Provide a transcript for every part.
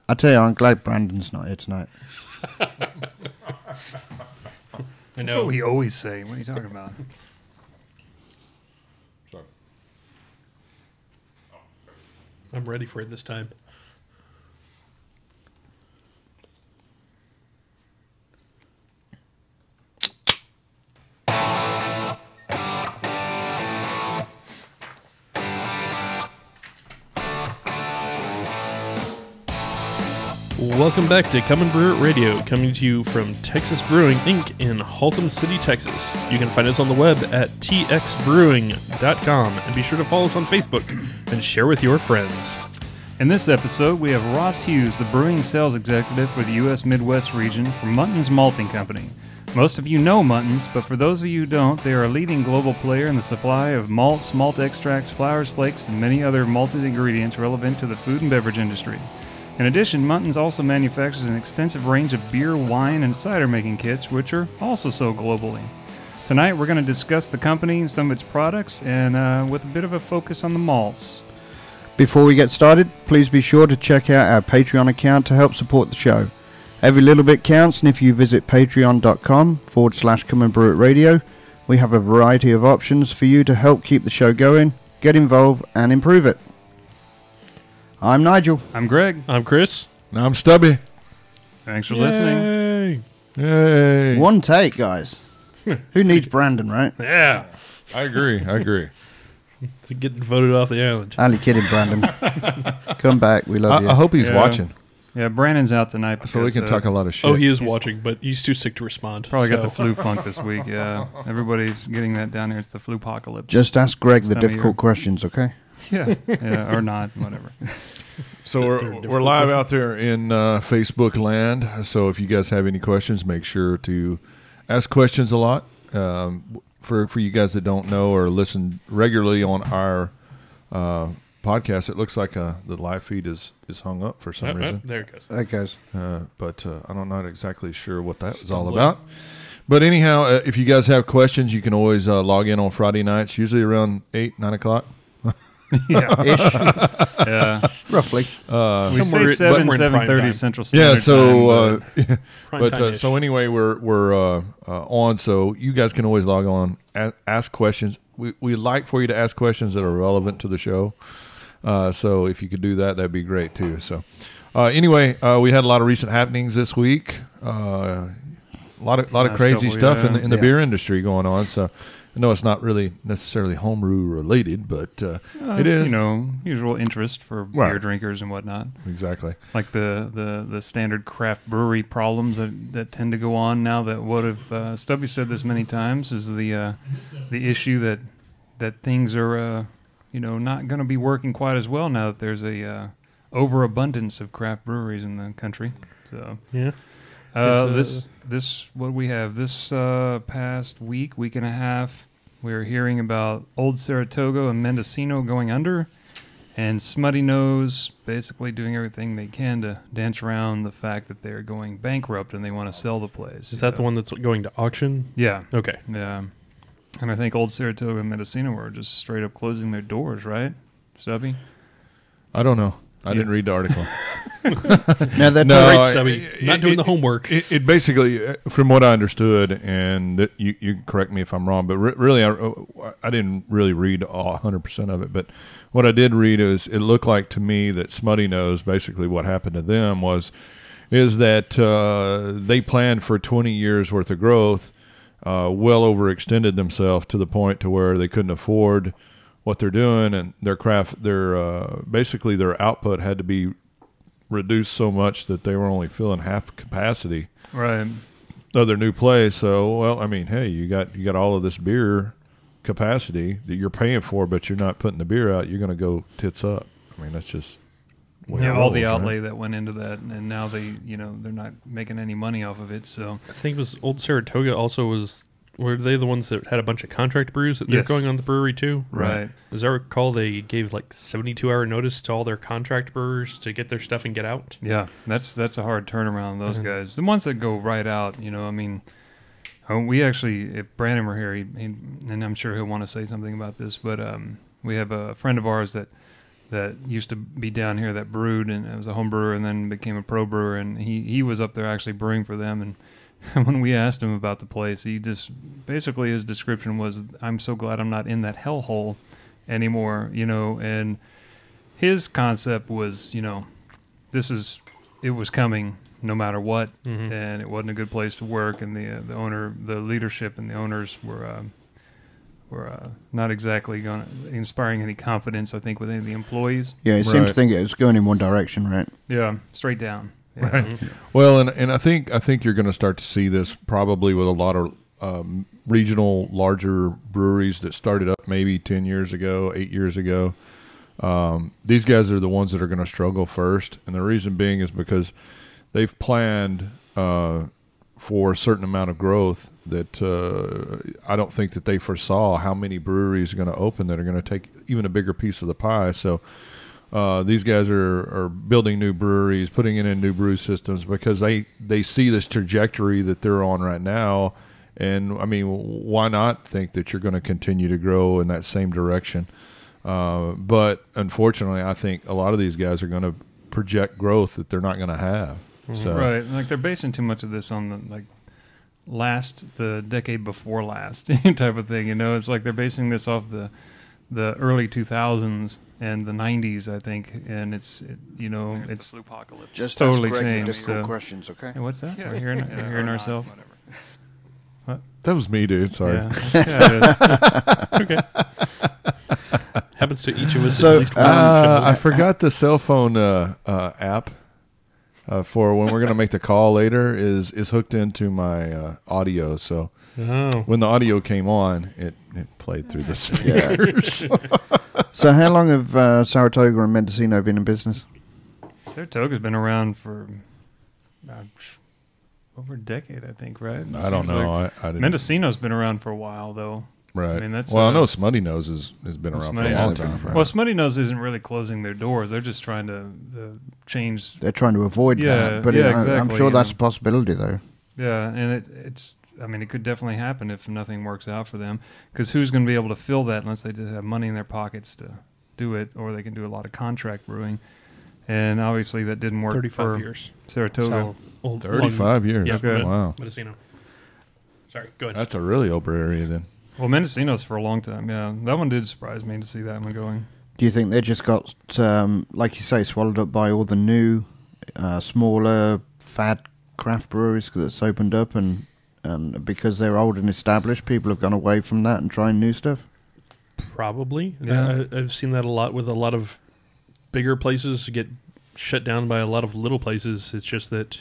I tell you, I'm glad Brandon's not here tonight. I know. That's what we always say. What are you talking about? Sorry. I'm ready for it this time. Welcome back to Come and Brew It Radio, coming to you from Texas Brewing, Inc. in Haltom City, Texas. You can find us on the web at txbrewing.com, and be sure to follow us on Facebook and share with your friends. In this episode, we have Ross Hughes, the brewing sales executive for the U.S. Midwest region for Muntons Malting Company. Most of you know Muntons, but for those of you who don't, they are a leading global player in the supply of malts, malt extracts, flours, flakes, and many other malted ingredients relevant to the food and beverage industry. In addition, Muntons also manufactures an extensive range of beer, wine, and cider making kits, which are also sold globally. Tonight, we're going to discuss the company and some of its products, and with a bit of a focus on the malts. Before we get started, please be sure to check out our Patreon account to help support the show. Every little bit counts, and if you visit patreon.com/Come and Brew It Radio, we have a variety of options for you to help keep the show going, get involved, and improve it. I'm Nigel. I'm Greg. I'm Chris. And I'm Stubby. Thanks for listening. Yay. One take, guys. Who needs Brandon, right? Yeah. I agree. Getting voted off the island. Only kidding, Brandon. Come back. We love you. I hope he's watching, Yeah, Brandon's out tonight because, so we can talk a lot of shit. Oh, he is watching, but he's too sick to respond. Probably got so. the flu funk this week, yeah. Everybody's getting that down here. It's the flu apocalypse. Just ask Greg the Time of difficult year. questions, okay? Yeah, or not, whatever. So we're live out there in Facebook land. So if you guys have any questions, make sure to ask questions a lot. For you guys that don't know or listen regularly on our podcast, it looks like the live feed is hung up for some reason. There it goes. That goes. But I'm not exactly sure what that was all about. But anyhow, if you guys have questions, you can always log in on Friday nights, usually around 8, 9 o'clock. Yeah. Ish, Yeah. roughly. We say 7:30 Central Standard Yeah, so Prime time-ish. so anyway, we're on, so you guys can always log on, ask questions. We like for you to ask questions that are relevant to the show. So if you could do that, that'd be great too. So anyway, we had a lot of recent happenings this week. A lot of Last crazy couple, stuff yeah. in the beer industry going on. So I know it's not really necessarily homebrew related, but it is. You know, usual interest for beer drinkers and whatnot. Exactly. Like the standard craft brewery problems that tend to go on now. That what have Stubby said this many times is the issue that things are not going to be working quite as well now that there's a overabundance of craft breweries in the country. So Yeah. This what we have this past week and a half, we're hearing about Olde Saratoga and Mendocino going under, and Smuttynose basically doing everything they can to dance around the fact that they're going bankrupt and they want to sell the place. Is that the one that's going to auction? Yeah. Okay. Yeah. And I think Olde Saratoga and Mendocino were just straight up closing their doors, right, Stubby? I don't know. I didn't read the article. Now that Great, Stubby. Not doing the homework. It basically, from what I understood, and you can correct me if I'm wrong, but really, I didn't really read 100% of it. But what I did read is it looked like to me that Smuttynose, basically what happened to them is that they planned for 20 years worth of growth, well overextended themselves to the point to where they couldn't afford what they're doing, and basically their output had to be reduced so much that they were only filling half capacity Right. of their new place. So, well, I mean, hey, you got all of this beer capacity that you're paying for, but you're not putting the beer out. You're going to go tits up. I mean, that's just Yeah, all the outlay that went into that, and now they're not making any money off of it. So I think it was Olde Saratoga also was. Were they the ones that had a bunch of contract brews that they're Yes. going on the brewery too? Right. As I recall, they gave like 72-hour notice to all their contract brewers to get their stuff and get out. Yeah, that's a hard turnaround. Those guys, the ones that go right out. I mean, we actually, if Brandon were here, and I'm sure he'll want to say something about this, but we have a friend of ours that that used to be down here that brewed, and was a home brewer and then became a pro brewer, and he was up there actually brewing for them. And when we asked him about the place, he just basically his description was, "I'm so glad I'm not in that hellhole anymore," and his concept was, it was coming no matter what, and it wasn't a good place to work, and the leadership and the owners were not exactly inspiring any confidence, I think, with any of the employees. Yeah, it seemed to think it was going in one direction, right? Yeah, straight down. Yeah. Right. Well, and I think you're going to start to see this probably with a lot of regional, larger breweries that started up maybe 10 years ago, 8 years ago. These guys are the ones that are going to struggle first, and the reason being is because they've planned for a certain amount of growth that I don't think that they foresaw how many breweries are going to open that are going to take even a bigger piece of the pie. So these guys are building new breweries, putting in new brew systems because they see this trajectory that they're on right now. And, I mean, why not think that you're going to continue to grow in that same direction? But, unfortunately, I think a lot of these guys are going to project growth that they're not going to have. So. Right, like they're basing too much of this on the decade before last type of thing. It's like they're basing this off the early 2000s and the 90s, I think, and it's the apocalypse. Just totally ask Greg changed. difficult questions, okay? Hey, what's that? Yeah. We're hearing ourselves. Whatever. That was me, dude. Sorry. Yeah, Okay. Happens to each of us So, at least once. I forgot the cell phone app for when we're going to make the call later is hooked into my audio. So when the audio came on, it played through the speakers. So how long have Saratoga and Mendocino been in business? Saratoga's been around for over a decade, I think, right? I don't know. I didn't. Mendocino's been around for a while, though. Right. I mean, that's I know Smuttynose has been around for a long time. Well, Smuttynose isn't really closing their doors. They're just trying to change. They're trying to avoid that, but exactly, I'm sure that's a possibility, though. Yeah, and it's. I mean, it could definitely happen if nothing works out for them. Because who's going to be able to fill that unless they just have money in their pockets to do it, or they can do a lot of contract brewing. And obviously, that didn't work 35 for years. Saratoga. 35 years. Yeah, Okay. Wow. Mendocino. Sorry, go ahead. That's a really old area then. Well, Mendocino's for a long time. Yeah, that one did surprise me to see that one going. Do you think they just got, like you say, swallowed up by all the new, smaller, fad craft breweries that's opened up, and because they're old and established, people have gone away from that and trying new stuff? Probably. Yeah. I've seen that a lot with a lot of bigger places get shut down by a lot of little places. It's just that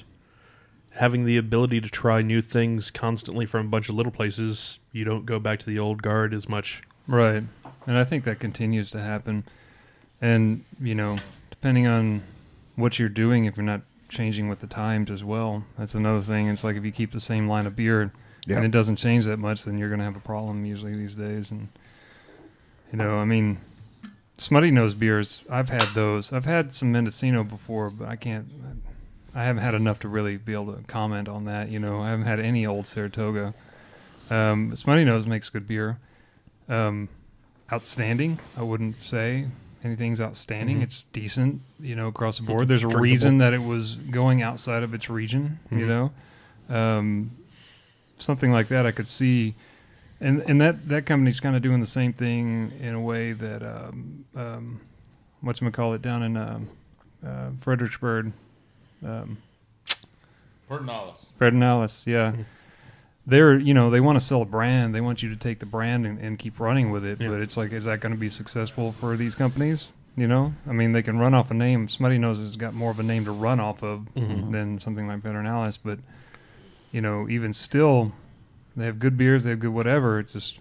having the ability to try new things constantly from a bunch of little places, you don't go back to the old guard as much. Right. And I think that continues to happen. And, depending on what you're doing, if you're not changing with the times as well, that's another thing. It's like if you keep the same line of beer and it doesn't change that much, then you're going to have a problem usually these days. And, Smuttynose beers, I've had those. I've had some Mendocino before, but I haven't had enough to really be able to comment on that. I haven't had any Olde Saratoga. Smuttynose makes good beer. Outstanding, I wouldn't say anything's outstanding. It's decent, across the board. There's a reason that it was going outside of its region, something like that I could see. And that company's kind of doing the same thing in a way that, whatchamacallit, down in Fredericksburg. Pedernales, yeah. They're, they want to sell a brand. They want you to take the brand and keep running with it. Yeah. But it's like, is that going to be successful for these companies? I mean, they can run off a name. Smuttynose has got more of a name to run off of than something like Pedernales. But, even still, they have good beers. They have good whatever. It's just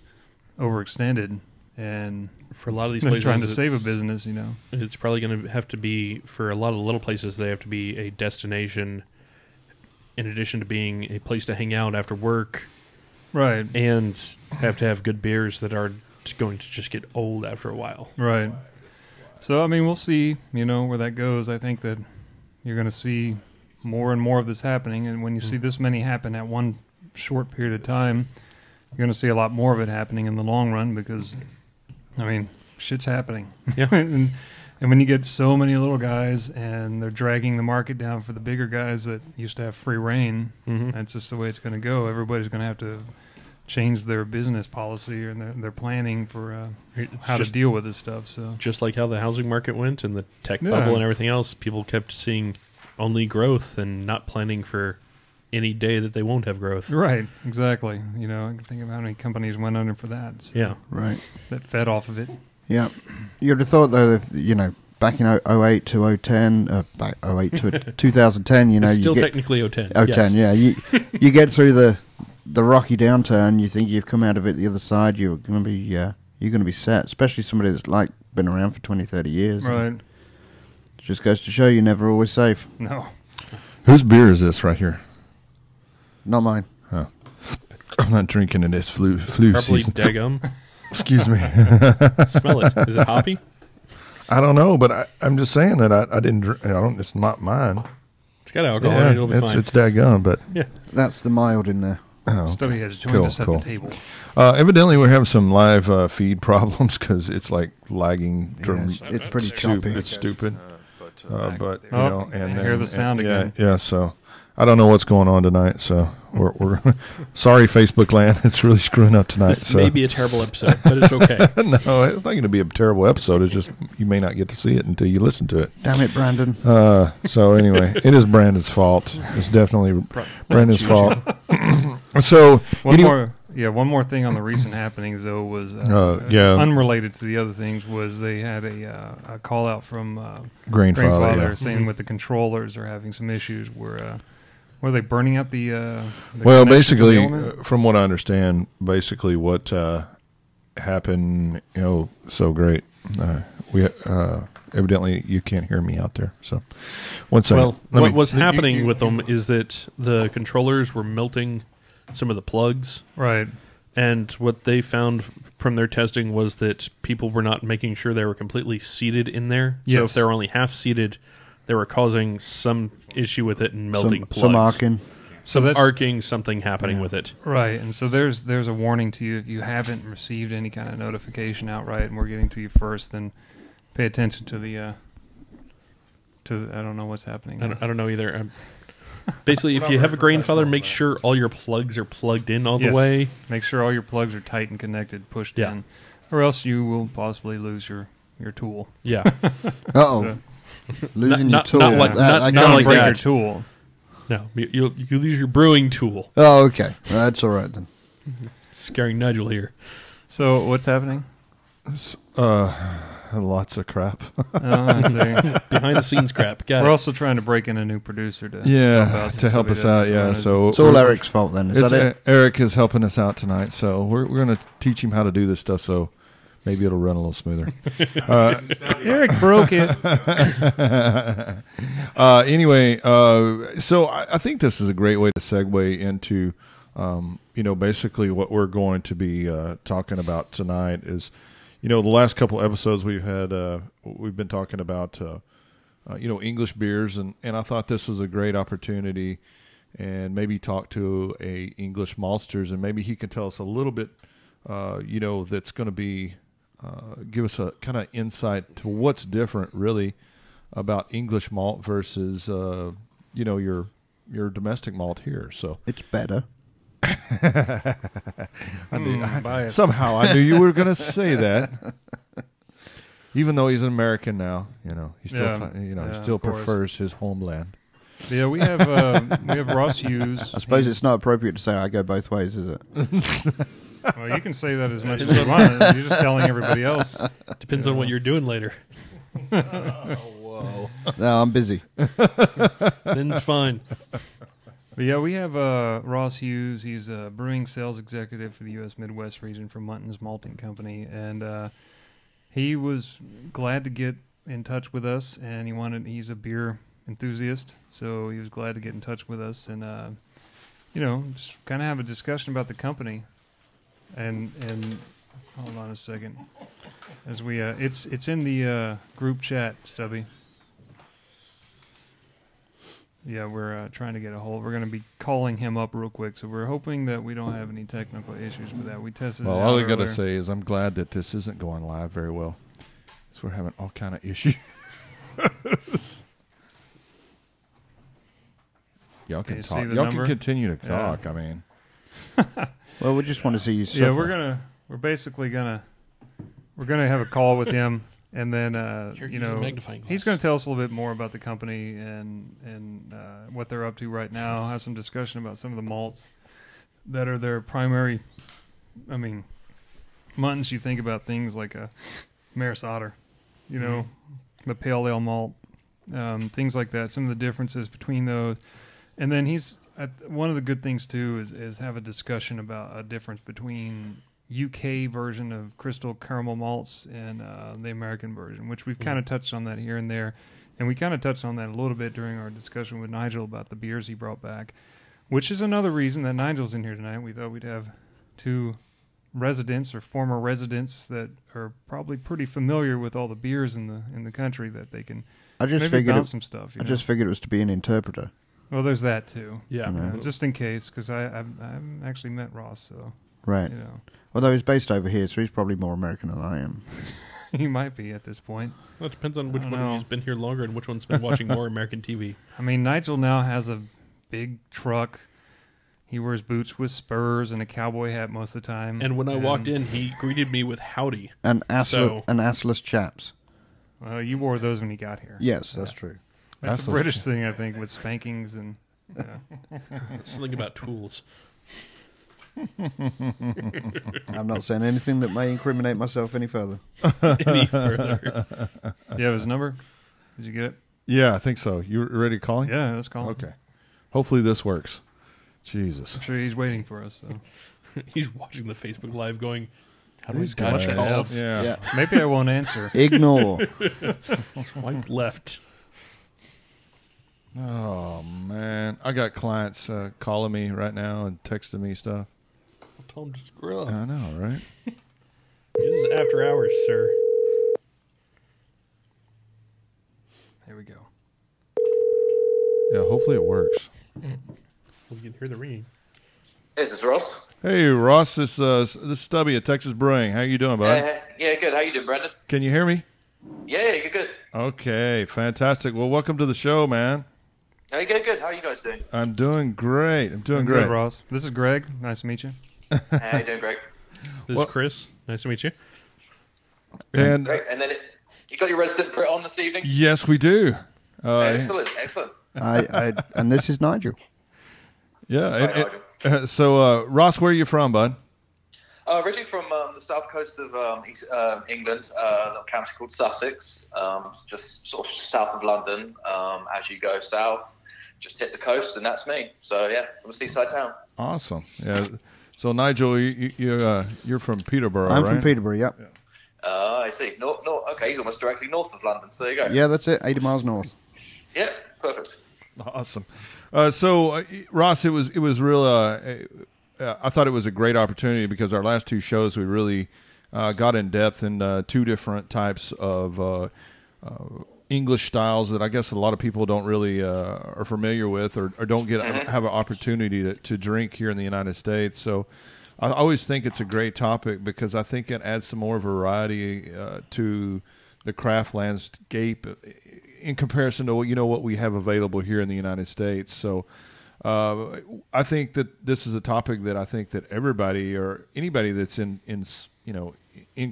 overextended. And for a lot of these they're places, trying to save a business, It's probably going to have to be, for a lot of the little places, they have to be a destination in addition to being a place to hang out after work. Right. And have to have good beers that are going to just get old after a while. Right. So, I mean, we'll see, where that goes. I think that you're going to see more and more of this happening. And when you see this many happen at one short period of time, you're going to see a lot more of it happening in the long run because, I mean, shit's happening. Yeah. And And when you get so many little guys and they're dragging the market down for the bigger guys that used to have free reign, that's just the way it's going to go. Everybody's going to have to change their business policy and their planning for how to deal with this stuff. So just like how the housing market went and the tech bubble and everything else, people kept seeing only growth and not planning for any day that they won't have growth. Right, exactly. You know, think of how many companies went under for that. So yeah, right. That fed off of it. Yeah. You'd have thought, though, if, you know, back in 08 to 010, back 08 to 2010, you know. It's still you technically 010. 010, yeah. You get through the rocky downturn, you think you've come out of it the other side, you're going to be set, especially somebody that's like been around for 20, 30 years. Right. It just goes to show you're never always safe. No. Whose beer is this right here? Not mine. Oh. I'm not drinking in this flu Probably season. Daggum. Excuse me. Smell it. Is it hoppy? I don't know, but I'm just saying that I didn't drink. It's not mine. It's got alcohol in it. It'll be fine. It's daggum, but yeah, That's the mild in there. oh, Stubby has joined us at the table. Evidently, we're having some live feed problems because it's like lagging. Yeah, it's pretty choppy. It's stupid. But you Oh, know, and I hear the sound again. Yeah. So I don't know what's going on tonight. So we're sorry, Facebook land. It's really screwing up tonight. this may be a terrible episode, but it's okay. No, it's not going to be a terrible episode. It's just you may not get to see it until you listen to it. Damn it, Brandon. So anyway, it is Brandon's fault. It's definitely Brandon's fault. So one more thing on the recent happenings though was unrelated to the other things was they had a call out from Grainfather saying with the controllers are having some issues where were they burning out the well, basically, from what I understand, basically what happened, you know, so great. We evidently you can't hear me out there. So, one second. Well, what was happening with them is that the controllers were melting some of the plugs. Right. And what they found from their testing was that people were not making sure they were completely seated in there. Yes. So if they were only half seated, they were causing some issue with it and melting plugs. Some arcing. Some arcing, something happening with it. Right. And so there's a warning to you if you haven't received any kind of notification outright and we're getting to you first, then pay attention to the I don't know what's happening. I don't know either. Basically, if you have a Grainfather, make sure all your plugs are plugged in all the way. Make sure all your plugs are tight and connected, pushed in, or else you will possibly lose your tool. Yeah. Uh-oh. Losing your tool. Not like break that. your tool. No, you lose your brewing tool. Oh, okay. That's all right then. Scaring Nigel here. So what's happening? Lots of crap. I see. Behind the scenes crap. We're also trying to break in a new producer to help us out. Yeah, so it's all Eric's fault then. Is that it? Eric is helping us out tonight, so we're going to teach him how to do this stuff. So maybe it'll run a little smoother. Eric broke it. Anyway, so I think this is a great way to segue into, basically what we're going to be talking about tonight is. You know, the last couple episodes we've been talking about, English beers, and I thought this was a great opportunity, and maybe talk to a English maltsters, and maybe he can tell us a little bit, that's going to be give us a kind of insight to what's different really about English malt versus your domestic malt here. So it's better. Somehow I knew you were going to say that. Even though he's an American now, he still he still prefers his homeland. Yeah, we have Ross Hughes. I suppose it's not appropriate to say I go both ways, is it? Well, you can say that as much as you want. You're just telling everybody else. Depends on what you're doing later. Whoa! No, I'm busy. Then it's fine. But yeah, we have Ross Hughes. He's a brewing sales executive for the U.S. Midwest region for Muntons Malting Company, and he was glad to get in touch with us. And he's a beer enthusiast, so he was glad to get in touch with us, and just kind of have a discussion about the company. And hold on a second, as we it's in the group chat, Stubby. Yeah, we're trying to get a hold. We're going to be calling him up real quick, so we're hoping that we don't have any technical issues with that. We tested it out all I got to earlier. say is I'm glad that this isn't going live very well. So we're having all kind of issues. Y'all Can can you talk. see the Y'all number? can continue to Yeah. talk. I mean, Well, we just want to see you suffer. Yeah, we're basically gonna have a call with him, and then Here, use the magnifying glass. he's gonna tell us a little bit more about the company and what they're up to right now. Have some discussion about some of the malts that are their primary. I mean, Muntons. You think about things like a Maris Otter, the pale ale malt, things like that. Some of the differences between those, and then one of the good things too is have a discussion about a difference between UK version of crystal caramel malts and the American version, which we've kind of touched on that here and there, and we kind of touched on that a little bit during our discussion with Nigel about the beers he brought back, which is another reason that Nigel's in here tonight. We thought we'd have two residents or former residents that are probably pretty familiar with all the beers in the country that they can I just maybe figured bounce some stuff. I just figured it was to be an interpreter. Well, there's that too. Yeah. Just in case, because I haven't actually met Ross, so Right. Although he's based over here, so he's probably more American than I am. he might be at this point. Well, it depends on which I one don't of you's been here longer and which one's been watching more American TV. I mean, Nigel now has a big truck. He wears boots with spurs and a cowboy hat most of the time. And when I walked in, he greeted me with howdy. And assless chaps. Well, you wore those when you got here. Yes, that's true. That's Assless a British thing, I think, with spankings and. Something about tools. I'm not saying anything that may incriminate myself any further. Any further? You have his number? Did you get it? yeah, I think so. You ready to call him? Yeah, let's call him. Okay. Hopefully this works. Jesus. I'm sure he's waiting for us. So. He's watching the Facebook Live going, how do I These dodge guys. calls? Yeah. Maybe I won't answer. Ignore. Swipe left. Oh man, I got clients calling me right now and texting me stuff. I'll tell him to screw up. I know, right? This is after hours, sir. Here we go. Yeah, hopefully it works. We can hear the ringing. This is Ross. Hey Ross, this is Stubby at Texas Brewing. How you doing, bud? Yeah, good. How you doing, Brendan? Can you hear me? Yeah, you're good. Okay, fantastic. Well, welcome to the show, man. Hey, good. How are you guys doing? I'm doing great. I'm doing Good, great. Ross. This is Greg. Nice to meet you. How you doing, Greg? This is Chris. Nice to meet you. And Great. And then you got your resident Brit on this evening? yes, we do. Excellent. And this is Nigel. Yeah. So, Ross, where are you from, bud? Originally from the south coast of England, a little county called Sussex, just sort of south of London. As you go south, just hit the coast, and that's me. So, yeah, from a seaside town. Awesome. Yeah. So, Nigel, you're from Peterborough, I'm right? from Peterborough, yep. I see. No, okay, he's almost directly north of London, so there you go. Yeah, that's it. 80 miles north. Yeah, perfect. Awesome. Ross, it was real. I thought it was a great opportunity because our last two shows we really got in depth in two different types of English styles that I guess a lot of people don't really are familiar with or don't get have an opportunity to drink here in the United States. So I always think it's a great topic because I think it adds some more variety to the craft landscape in comparison to what we have available here in the United States. So I think that this is a topic that I think that everybody or anybody that's in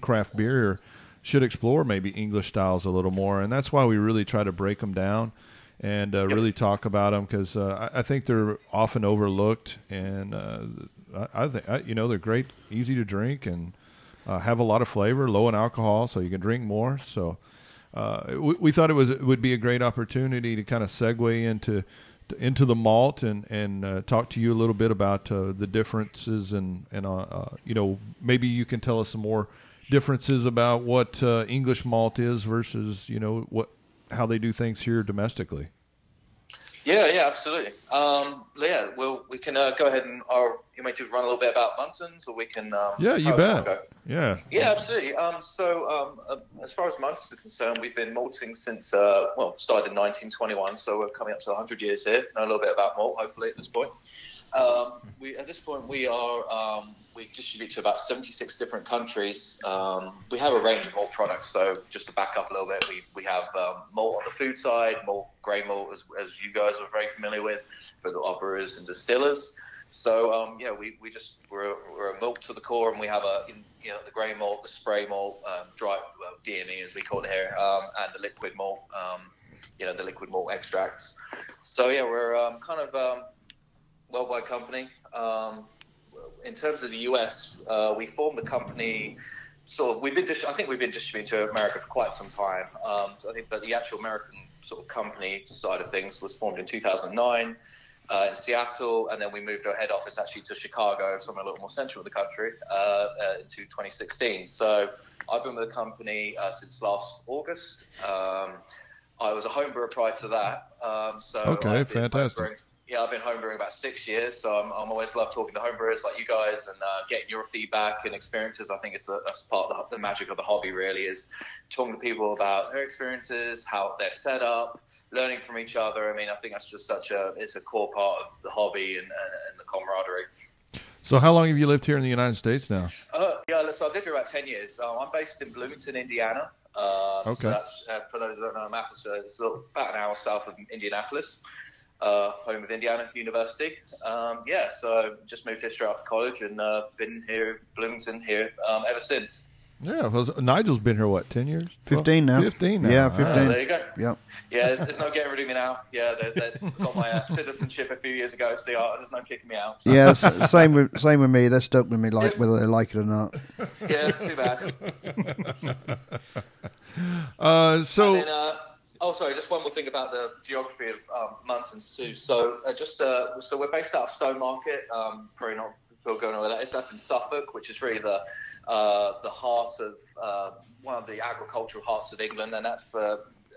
craft beer should explore maybe English styles a little more, and that's why we really try to break them down and really talk about them because I think they're often overlooked, and I think they're great, easy to drink, and have a lot of flavor, low in alcohol, so you can drink more. So we thought it would be a great opportunity to kind of segue into the malt and talk to you a little bit about the differences and maybe you can tell us some more differences about what English malt is versus how they do things here domestically. Yeah, absolutely. Well, we can go ahead and you may just run a little bit about Muntons, or we can. Yeah, you bet. Yeah, absolutely. As far as Muntons are concerned, we've been malting since started in 1921, so we're coming up to 100 years here. Know a little bit about malt, hopefully, at this point. We at this point we are we distribute to about 76 different countries. We have a range of malt products. So just to back up a little bit, we have malt on the food side, malt, grain malt, as you guys are very familiar with, for the brewers and distillers. So we're a malt to the core, and we have the grain malt, the spray malt, dry DME as we call it here, and the liquid malt, the liquid malt extracts. So yeah, we're kind of worldwide company. In terms of the US, we formed the company. I think we've been distributing to America for quite some time. But the actual American sort of company side of things was formed in 2009. In Seattle, and then we moved our head office actually to Chicago, somewhere a little more central in the country, into 2016. So I've been with the company since last August. I was a home brewer prior to that. Okay, fantastic. I've been homebrewing about 6 years, so I'm always love talking to homebrewers like you guys and getting your feedback and experiences. I think that's part of the magic of the hobby, really, is talking to people about their experiences, how they're set up, learning from each other. I mean, I think that's just it's a core part of the hobby and the camaraderie. So how long have you lived here in the United States now? So I've lived here about 10 years. I'm based in Bloomington, Indiana. Okay. So that's, for those who don't know, it's about an hour south of Indianapolis. Home of Indiana University. So just moved here straight after college and been here, Bloomington here ever since. Yeah, well, Nigel's been here, what, 10 years? 15 now. 15 now. Yeah, 15. There you go. Yep. Yeah, there's no getting rid of me now. Yeah, they got my citizenship a few years ago, so there's no kicking me out. So. Yeah, same with me. They're stuck with me, whether they like it or not. Yeah, too bad. Sorry, just one more thing about the geography of Muntons too. So so we're based out of Stowmarket. Probably not people going over that. That's in Suffolk, which is really the heart of one of the agricultural hearts of England, and that's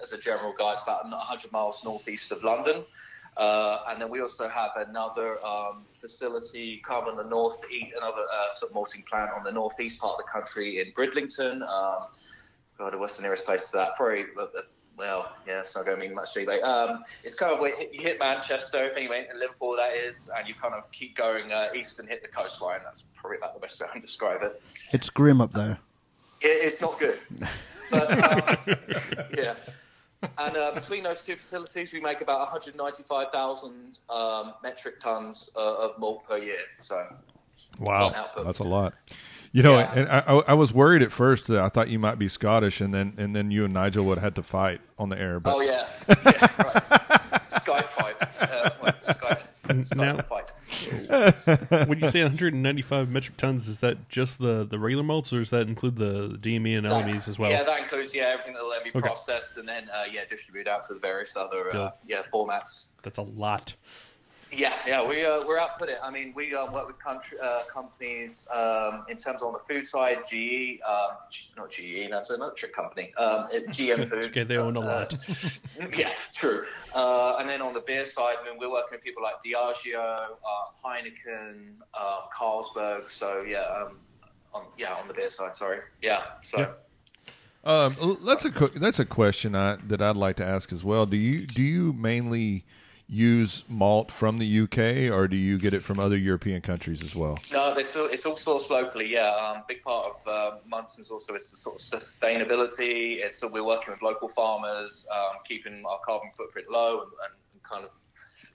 as a general guide, it's about 100 miles northeast of London. And then we also have another facility come on the northeast, another sort of malting plant on the northeast part of the country in Bridlington. What's the nearest place to that? Probably. It's not going to mean much to you, but it's kind of where you hit Manchester, if you went to Liverpool, that is, and you kind of keep going east and hit the coastline. That's probably about the best way I can describe it. It's grim up there. It's not good. But, yeah. And between those two facilities, we make about 195,000 metric tons of malt per year. So, wow, that's a lot. You know, and I was worried at first that I thought you might be Scottish, and then you and Nigel would have had to fight on the air. But. Oh yeah, right. Skype fight. Skype fight. When you say 195 metric tons, is that just the regular malts, or does that include the DME and LMEs as well? Yeah, that includes everything that will then be processed and then distributed out to the various other formats. That's a lot. Yeah, we're output it. I mean, we work with companies in terms of on the food side, GE, not GE, that's another trick company, GM Food. Okay, they own a lot. Yeah, true. And then on the beer side, I mean, we're working with people like Diageo, Heineken, Carlsberg. So on the beer side, sorry. Yeah, so. That's a question that I'd like to ask as well. Do you mainly use malt from the UK, or do you get it from other European countries as well? No, it's all sourced locally. Yeah, big part of Muntons also is the sort of sustainability. We're working with local farmers, keeping our carbon footprint low, and kind of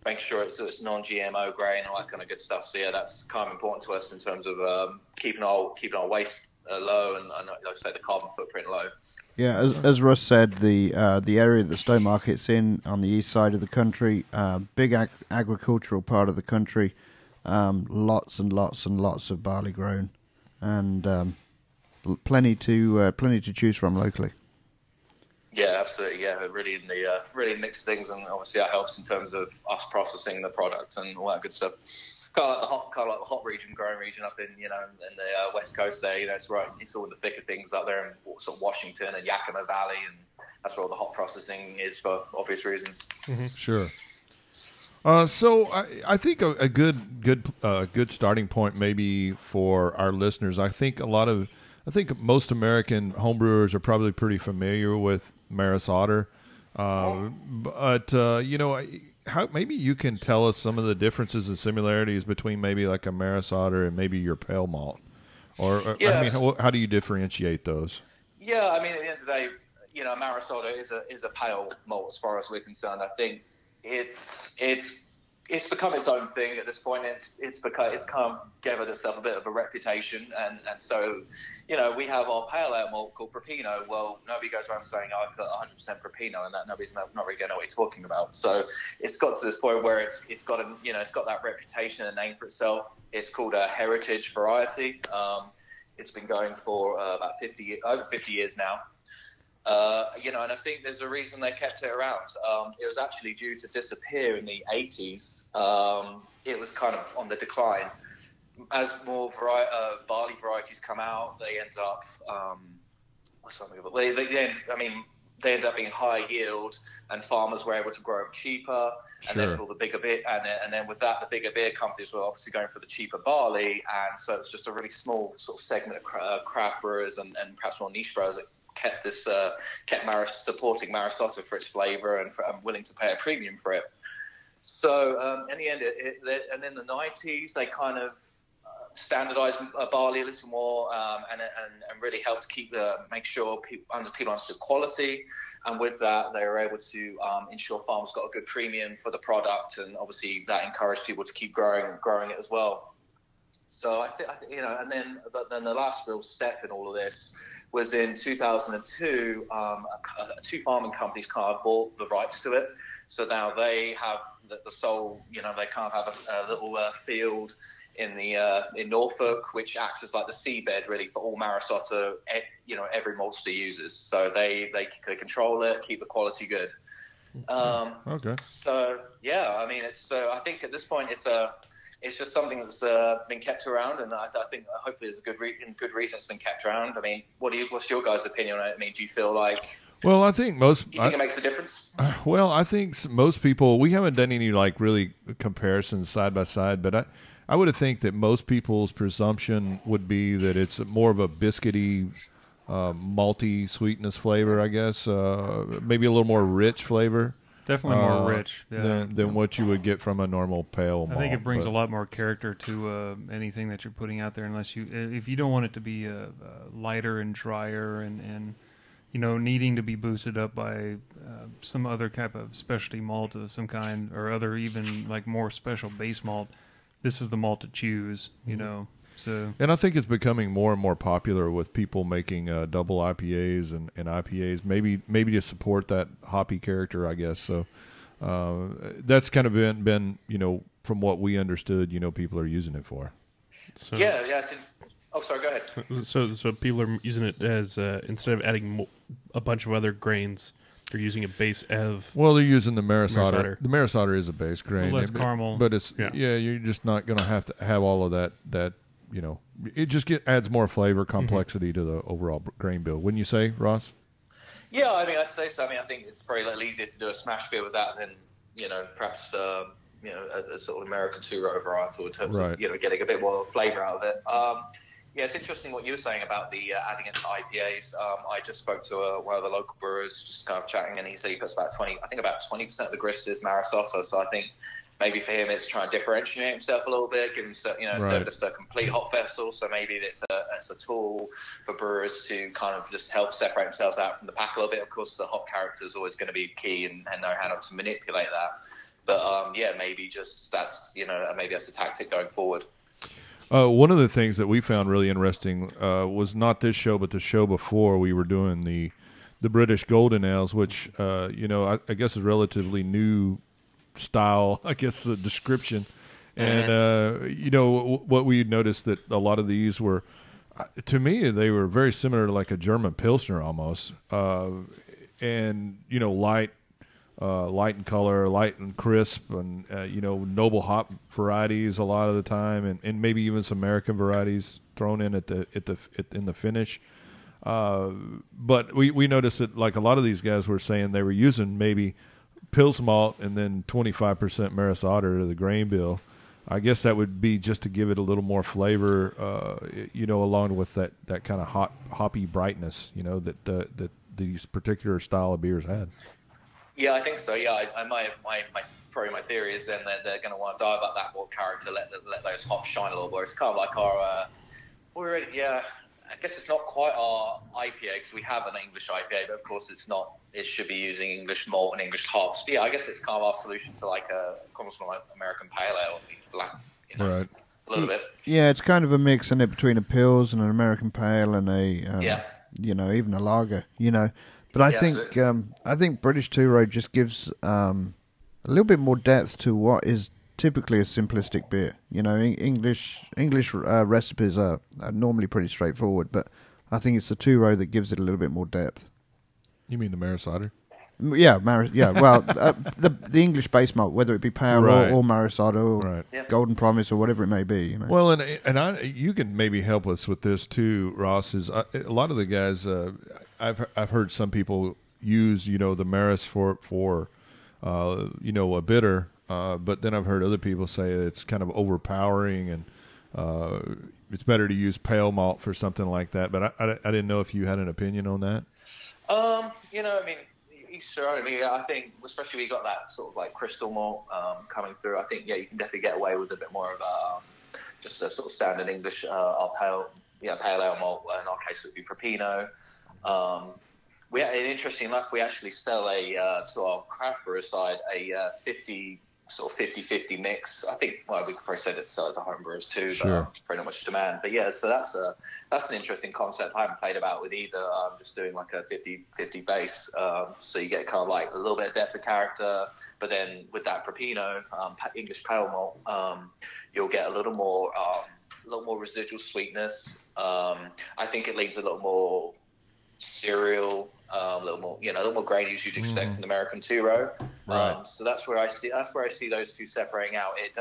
making sure it's non-GMO grain and all that kind of good stuff. So yeah, that's kind of important to us in terms of keeping our waste low and like I say, the carbon footprint low. Yeah, as Russ said, the area that Stowmarket's in on the east side of the country, big agricultural part of the country, lots and lots and lots of barley grown, and plenty to choose from locally. Yeah, absolutely. Yeah, really mix things, and obviously that helps in terms of us processing the product and all that good stuff. Kind of like the hot region, growing region up in in the west coast there. It's right. It's all in the thick of things up there in sort of Washington and Yakima Valley, and that's where all the hot processing is for obvious reasons. Mm-hmm. Sure. So I think a good starting point maybe for our listeners. I think most American homebrewers are probably pretty familiar with Maris Otter, but how maybe you can tell us some of the differences and similarities between maybe like a Maris Otter and maybe your pale malt, or Yeah. I mean, how do you differentiate those? Yeah, I mean, at the end of the day, Maris Otter is a pale malt as far as we're concerned. I think it's become its own thing at this point. It's come gathered itself a bit of a reputation, and so we have our pale ale malt called Prepino. Well, nobody goes around saying I've got 100% Prepino, and that nobody's not really going to know what he's talking about. So it's got to this point where it's got that reputation and name for itself. It's called a heritage variety. It's been going for about over 50 years now. And I think there's a reason they kept it around. It was actually due to disappear in the 80s. It was kind of on the decline. As more barley varieties come out, they end up they end up being high yield, and farmers were able to grow them cheaper, and Sure. therefore the bigger beer, and then with that, the bigger beer companies were obviously going for the cheaper barley, and so it's just a really small sort of segment of craft brewers and perhaps more niche brewers that kept supporting Maris Otter for its flavour and willing to pay a premium for it. So in the end, and then the 90s, they kind of standardised barley a little more, and really helped make sure people understood quality, and with that, they were able to ensure farmers got a good premium for the product, and obviously that encouraged people to keep growing it as well. So I think and then the last real step in all of this was in 2002. Two farming companies kind of bought the rights to it, so now they have the sole. They kind of have a little field in Norfolk, which acts as like the seabed really for all Maris Otter. Every maltster uses, so they control it, keep the quality good. Okay. So yeah, I mean, I think at this point it's just something that's been kept around, and I think hopefully there's a good reason it's been kept around. I mean, what's your guys' opinion on it? I mean, do you feel like? Well, I think it makes a difference? Well, I think most people. We haven't done any like really comparisons side by side, but I would think that most people's presumption would be that it's more of a biscuity, malty sweetness flavor. I guess maybe a little more rich flavor. Definitely more rich than what you would get from a normal pale malt. I think it brings a lot more character to anything that you're putting out there, if you don't want it to be lighter and drier and needing to be boosted up by some other type of specialty malt of some kind, or other even like more special base malt. This is the malt to choose, So, and I think it's becoming more and more popular with people making double IPAs and IPAs, maybe to support that hoppy character, I guess. So that's kind of been from what we understood, people are using it for. So, yeah. Sorry, go ahead. So people are using it as instead of adding a bunch of other grains, they're using a base of. Well, they're using the Maris Maris Otter. Otter. The Maris Otter is a base grain, less caramel, but it's you're just not going to have all of that. It just adds more flavor, complexity to the overall grain bill. Wouldn't you say, Ross? Yeah, I mean, I'd say so. I mean, I think it's probably a little easier to do a smash beer with that than, perhaps, a sort of American two-row varietal in terms of, getting a bit more flavor out of it. Yeah, it's interesting what you were saying about the adding it to IPAs. I just spoke to one of the local brewers, just kind of chatting, and he said he puts about 20% of the grist is Maris Otter. So I think maybe for him it's trying to differentiate himself a little bit, give him serve just a complete hop vessel. So maybe it's a tool for brewers to kind of just help separate themselves out from the pack a little bit. Of course, the hop character is always going to be key and know how to manipulate that. But maybe just maybe that's a tactic going forward. One of the things that we found really interesting was not this show, but the show before. We were doing the British Golden Ales, which I guess is relatively new style, I guess, a description. And what we noticed that a lot of these were, to me, they were very similar to like a German Pilsner almost, and light in color, light and crisp, and noble hop varieties a lot of the time, and maybe even some American varieties thrown in in the finish. But we noticed that like a lot of these guys were saying they were using maybe Pils malt and then 25% Maris Otter to the grain bill. I guess that would be just to give it a little more flavor, along with that kind of hoppy brightness, that these particular style of beers had. Yeah, I think so. Yeah, my probably my theory is then they're going to want to dive up that malt character, let those hops shine a little more. It's kind of like our, I guess it's not quite our IPA because we have an English IPA, but of course it's not. It should be using English malt and English hops. But yeah, I guess it's kind of our solution to like a conventional American pale ale, black, right? A little bit. Yeah, it's kind of a mix in it between a Pils and an American pale and a even a lager. But I think British Two-Row just gives a little bit more depth to what is typically a simplistic beer. English recipes are normally pretty straightforward, but I think it's the Two-Row that gives it a little bit more depth. You mean the Maris cider? Yeah, well, the English base malt, whether it be pale or Marisado or Golden Promise or whatever it may be. Well, and you can maybe help us with this too, Ross. Is a lot of the guys I've heard some people use the Maris for a bitter, but then I've heard other people say it's kind of overpowering and it's better to use pale malt for something like that. But I didn't know if you had an opinion on that. I think especially we got that sort of like crystal malt coming through. I think you can definitely get away with a bit more of just a sort of standard English pale ale malt. In our case, it would be Peppino. Interesting enough, we actually sell to our craft brewer side a 50-50 mix. I think we could probably sell it to home brewers too, sure. But pretty much demand. But yeah, so that's an interesting concept I haven't played about with either. Just doing like a 50-50 base, so you get kind of like a little bit of depth of character, but then with that Peppino English pale malt, you'll get a little more residual sweetness. I think it leaves a little more cereal, a little more grainy as you'd expect in American Two-Row. Right. So that's where I see those two separating out. It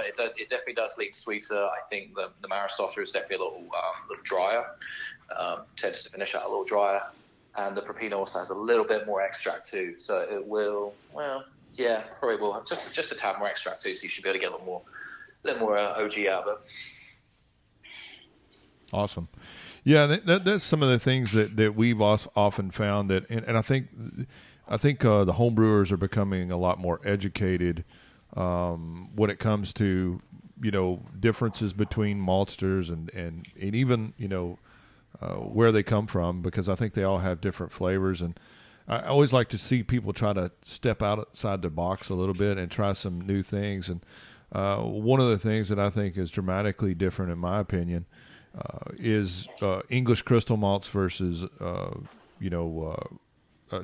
definitely does lean sweeter. I think the Maris Otter is definitely a little drier. Tends to finish out a little drier, and the Peppino also has a little bit more extract too. So it will, probably will have just a tad more extract too. So you should be able to get a little more OG out of it. Awesome. Yeah, that's some of the things that we've often found that, and I think the home brewers are becoming a lot more educated when it comes to differences between maltsters and even where they come from, because I think they all have different flavors, and I always like to see people try to step outside the box a little bit and try some new things. And one of the things that I think is dramatically different, in my opinion, is English crystal malts versus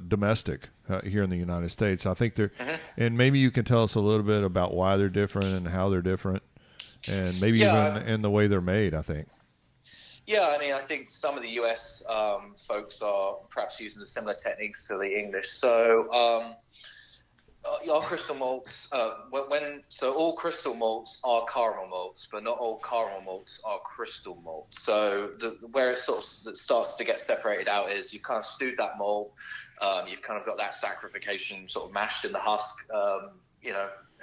domestic here in the United States. I think they're, and maybe you can tell us a little bit about why they're different and how they're different, and maybe even in the way they're made. I think. Yeah, I think some of the US folks are perhaps using the similar techniques to the English. So our crystal malts, all crystal malts are caramel malts, but not all caramel malts are crystal malts. So where it starts to get separated out is you've kind of stewed that malt, you've kind of got that saccharification sort of mashed in the husk,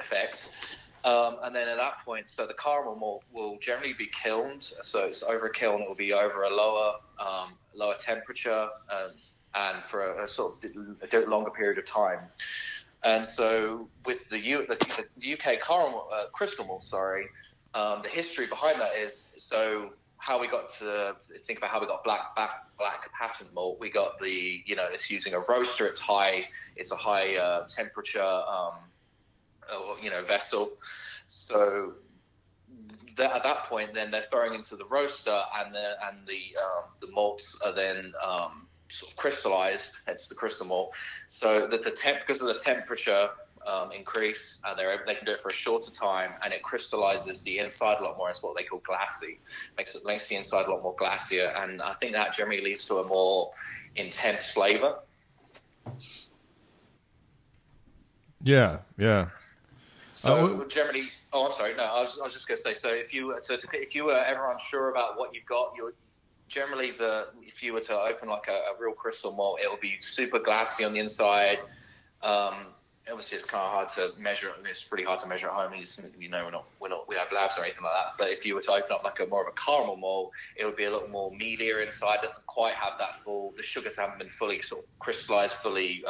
effect. And then at that point, so the caramel malt will generally be kilned. So it's over a kiln, it will be over a lower temperature, and for a sort of longer period of time. And so with the UK caramel crystal malt, the history behind that is how we got to think about how we got black patent malt. We got it's using a roaster. It's a high temperature vessel. So at that point, then they're throwing into the roaster, and the malts are then sort of crystallized, hence the crystal malt. So that because of the temperature increase, they can do it for a shorter time, and it crystallizes the inside a lot more. It's what they call glassy. Makes the inside a lot more glacier, and I think that generally leads to a more intense flavor. Yeah. So generally, I'm sorry. No, I was just going to say. So if you were ever unsure about what you've got, generally if you were to open like a real crystal malt, it will be super glassy on the inside. obviously it's kind of hard to measure. It's pretty hard to measure at home. We have labs or anything like that. But if you were to open up like a more of a caramel malt, it would be a little more mealier inside. It doesn't quite have that full. The sugars haven't been fully sort of crystallized, fully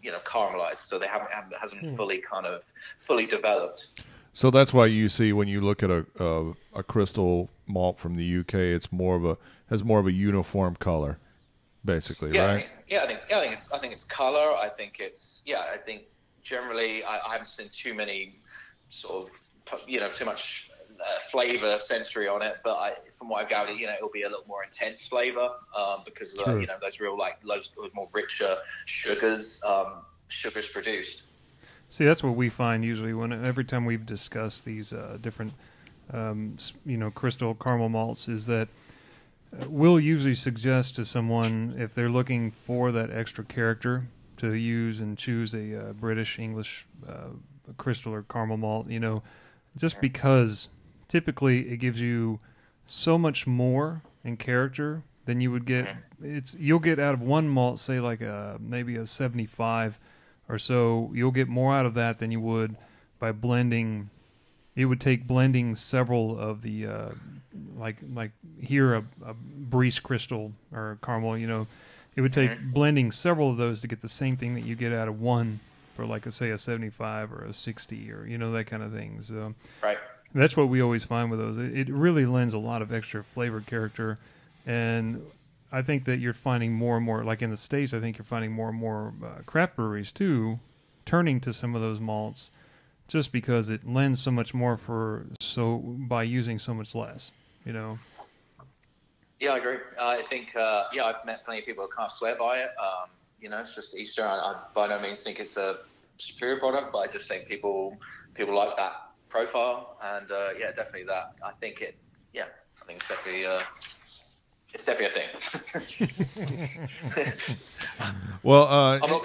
caramelized. So they hasn't fully developed. So that's why you see when you look at a crystal malt from the UK, it's has more of a uniform color, basically, right? I think it's color. I think generally I haven't seen too many sort of too much flavor sensory on it, but from what I've gathered, it'll be a little more intense flavor because those real those more richer sugars produced. See, that's what we find usually every time we've discussed these different crystal caramel malts, is that we'll usually suggest to someone, if they're looking for that extra character, to use and choose a British English crystal or caramel malt, just because typically it gives you so much more in character than you would get. You'll get out of one malt, say like maybe a 75 or so. You'll get more out of that than you would by blending. It would take blending several of the like here a Breeze crystal or caramel, it would take blending several of those to get the same thing that you get out of one for like a 75 or a 60 or that kind of thing. So right. That's what we always find with those. It really lends a lot of extra flavor character, and I think that you're finding more and more, like in the States, I think you're finding more and more craft breweries too turning to some of those malts, just because it lends so much more by using so much less, Yeah, I agree. I think, I've met plenty of people who can't swear by it. It's just Easter. I by no means think it's a superior product, but I just think people like that profile, and definitely that. I think it's definitely a thing. Well, I'm not.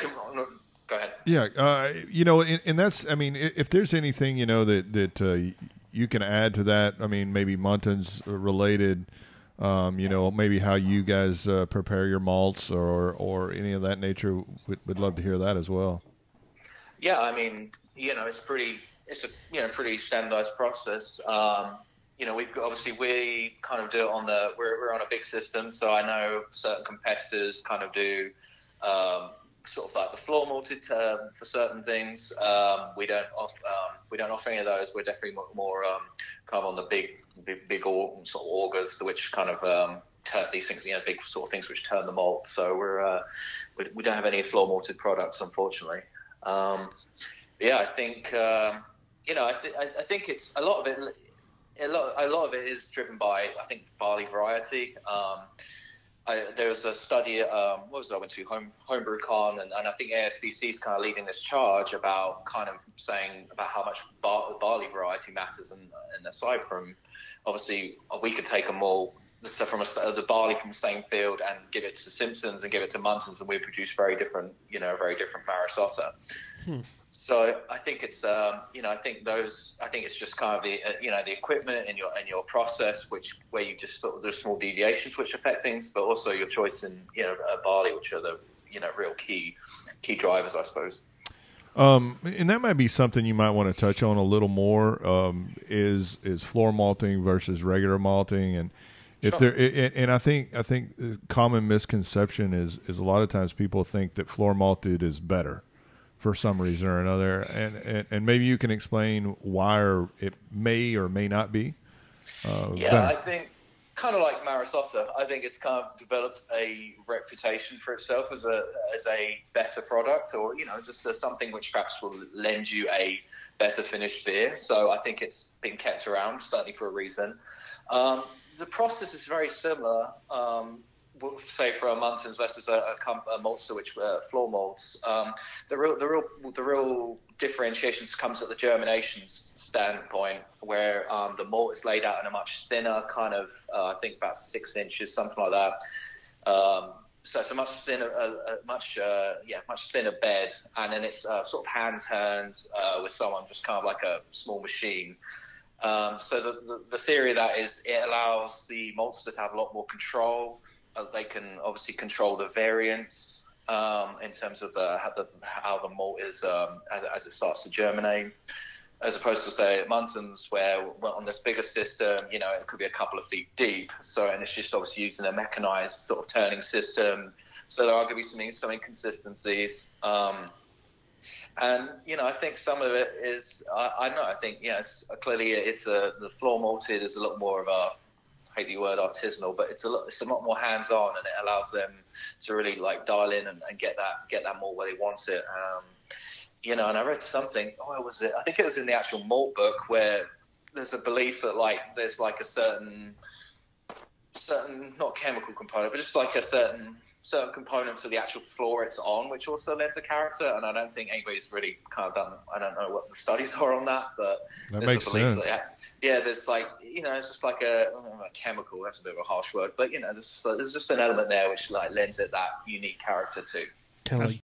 Go ahead. Yeah, and that's. I mean, if there's anything that you can add to that, I mean, maybe Muntons related. Maybe how you guys prepare your malts or any of that nature. We'd love to hear that as well. Yeah, I mean, it's a pretty standardized process. We've got, obviously we kind of do it we're on a big system, so I know certain competitors kind of do sort of like the floor malted for certain things. We don't offer any of those. We're definitely more kind of on the big sort of augers, which kind of turn these things, big sort of things which turn the malt. So we don't have any floor malted products, unfortunately. I think I think it's a lot of it. A lot of it is driven by, I think, barley variety. There was a study, I went to HomebrewCon, and I think ASBC is kind of leading this charge about kind of saying about how much barley variety matters, and aside from, obviously, we could take a malt, the barley from the same field and give it to Simpsons and give it to Muntons, and we produce very different Maris Otter. So I think it's, I think it's just kind of the, the equipment and your process, where you just sort of, there's small deviations which affect things, but also your choice in, barley, which are the, real key drivers, I suppose. And that might be something you might want to touch on a little more, is floor malting versus regular malting. And if Sure. and I think the common misconception is a lot of times people think that floor malted is better for some reason or another, and maybe you can explain why, or it may or may not be. Better. I think kind of like Maris Otter, I think it's kind of developed a reputation for itself as a better product, or just something which perhaps will lend you a better finished beer. So I think it's been kept around, certainly for a reason. The process is very similar. Say for a Muntons versus a maltster, which floor malts. The real differentiations comes at the germination standpoint, where the malt is laid out in a much thinner kind of, I think about 6 inches, something like that. So it's a much thinner, much thinner bed, and then it's sort of hand turned with someone, just kind of like a small machine. So the theory of that is it allows the maltster to have a lot more control. They can obviously control the variance. in terms of how the malt is as it starts to germinate, as opposed to say at Muntons where on this bigger system, you know, it could be a couple of feet deep. So, and it's just obviously using a mechanized sort of turning system. So there are going to be some inconsistencies. And, you know, I think some of it is, I don't know, I think, yes, clearly the floor malted is a lot more of a, I hate the word artisanal, but it's a lot more hands-on, and it allows them to really like dial in and get that malt where they want it. You know, and I read something, where was it? I think it was in the actual malt book where there's a belief that like there's like a certain not chemical component, but just like a certain component to the actual floor it's on, which also lends a character. And I don't think anybody's really kind of done, I don't know what the studies are on that, but that makes sense. Yeah, there's like, you know, it's just like a chemical, that's a bit of a harsh word, but you know, there's just an element there which like lends it that unique character too. Kind of like